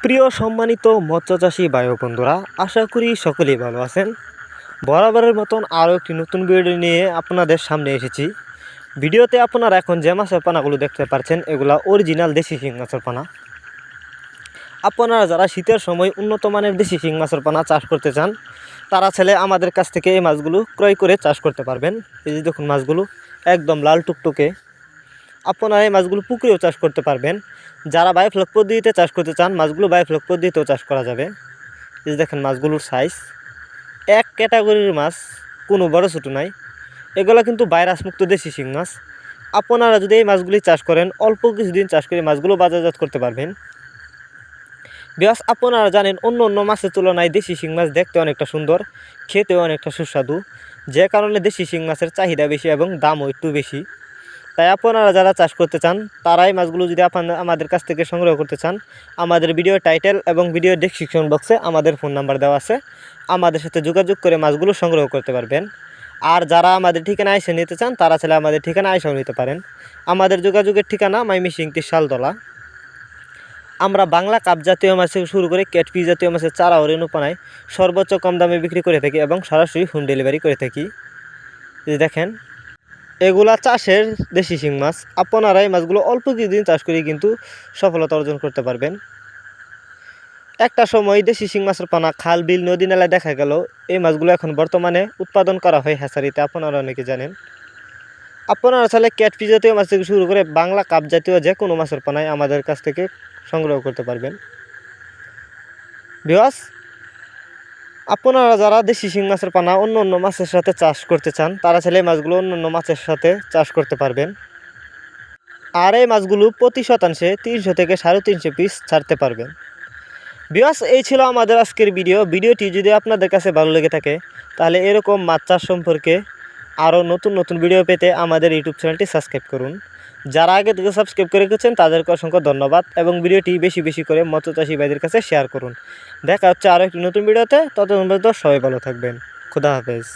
প্রিয় সম্মানিত মৎস্যচাষী ভাই ও বন্ধুরা, আশা করি সকলেই ভালো আছেন। বরাবরের মতন আরও একটি নতুন ভিডিও নিয়ে আপনাদের সামনে এসেছি। ভিডিওতে আপনারা এখন যে মাছের পানাগুলো দেখতে পাচ্ছেন, এগুলা অরিজিনাল দেশি শিং মাছের পানা। আপনারা যারা শীতের সময় উন্নত মানের দেশি শিং মাছের পানা চাষ করতে চান, তারা ছেলে আমাদের কাছ থেকে এই মাছগুলো ক্রয় করে চাষ করতে পারবেন। এই যে দেখুন, মাছগুলো একদম লাল টুকটুকে। আপনারা এই মাছগুলো পুকুরেও চাষ করতে পারবেন। যারা বায়োফ্লক পদ্ধতিতে চাষ করতে চান, মাছগুলো বায়োফ্লক পদ্ধতিতেও চাষ করা যাবে। এই দেখেন মাছগুলোর সাইজ, এক ক্যাটাগরির মাছ, কোনো বড় ছোটো নাই। এগুলো কিন্তু ভাইরাসমুক্ত দেশি শিং মাছ। আপনারা যদি এই মাছগুলি চাষ করেন, অল্প কিছুদিন চাষ করে মাছগুলো বাজারজাত করতে পারবেন। বিকজ আপনারা জানেন, অন্য মাছের তুলনায় দেশি শিং মাছ দেখতে অনেকটা সুন্দর, খেতেও অনেকটা সুস্বাদু, যে কারণে দেশি শিং মাছের চাহিদা বেশি এবং দামও একটু বেশি। তাই আপনারা যারা চাষ করতে চান, তারাই মাছগুলো যদি আমাদের কাছ থেকে সংগ্রহ করতে চান, আমাদের ভিডিও টাইটেল এবং ভিডিও ডেসক্রিপশন বক্সে আমাদের ফোন নাম্বার দেওয়া আছে। আমাদের সাথে যোগাযোগ করে মাছগুলো সংগ্রহ করতে পারবেন। আর যারা আমাদের ঠিকানা এসে নিতে চান, তারা চাইলে আমাদের ঠিকানা এসেও নিতে পারেন। আমাদের যোগাযোগের ঠিকানা মাইমিসিং শালতলা। আমরা বাংলা কাপ জাতীয় মাছ থেকে শুরু করে ক্যাটফিশ জাতীয় মাছের চারা ও রেণুপানায় সর্বোচ্চ কম দামে বিক্রি করে থাকি এবং সরাসরি হোম ডেলিভারি করে থাকি। দেখেন, এগুলা চাষের দেশি শিং মাছ। আপনারা এই মাছগুলো অল্প কিছুদিন চাষ করে কিন্তু সফলতা অর্জন করতে পারবেন। একটা সময় দেশি শিং মাছের পানা খাল, বিল, নদী, নালায় দেখা গেল। এই মাছগুলো এখন বর্তমানে উৎপাদন করা হয় হ্যাচারিতে, আপনারা অনেকে জানেন। আপনারা চাইলে ক্যাটফিশ জাতীয় মাছ থেকে শুরু করে বাংলা কাপ জাতীয় যে কোনো মাছের পানায় আমাদের কাছ থেকে সংগ্রহ করতে পারবেন। ভিউয়ার্স, আপনারা যারা দেশি শিং মাছের পানা অন্য মাছের সাথে চাষ করতে চান, তারা চাইলে মাছগুলো অন্য মাছের সাথে চাষ করতে পারবেন। আর এই মাছগুলো প্রতি শতাংশে 300 থেকে 350 পিস ছাড়তে পারবেন। ভিউয়ার্স, এই ছিল আমাদের আজকের ভিডিওটি যদি আপনাদের কাছে ভালো লেগে থাকে, তাহলে এরকম মাছ চাষ সম্পর্কে আরও নতুন ভিডিও পেতে আমাদের ইউটিউব চ্যানেলটি সাবস্ক্রাইব করুন। যারা আগে থেকে সাবস্ক্রাইব করে রেখেছেন, তাদেরকে অসংখ্য ধন্যবাদ এবং ভিডিওটি বেশি করে মৎস্যচাষী ভাইদের কাছে শেয়ার করুন। দেখা হচ্ছে আরও একটি নতুন ভিডিওতে। ততক্ষণ পর্যন্ত সবাই ভালো থাকবেন। খুদা হাফেজ।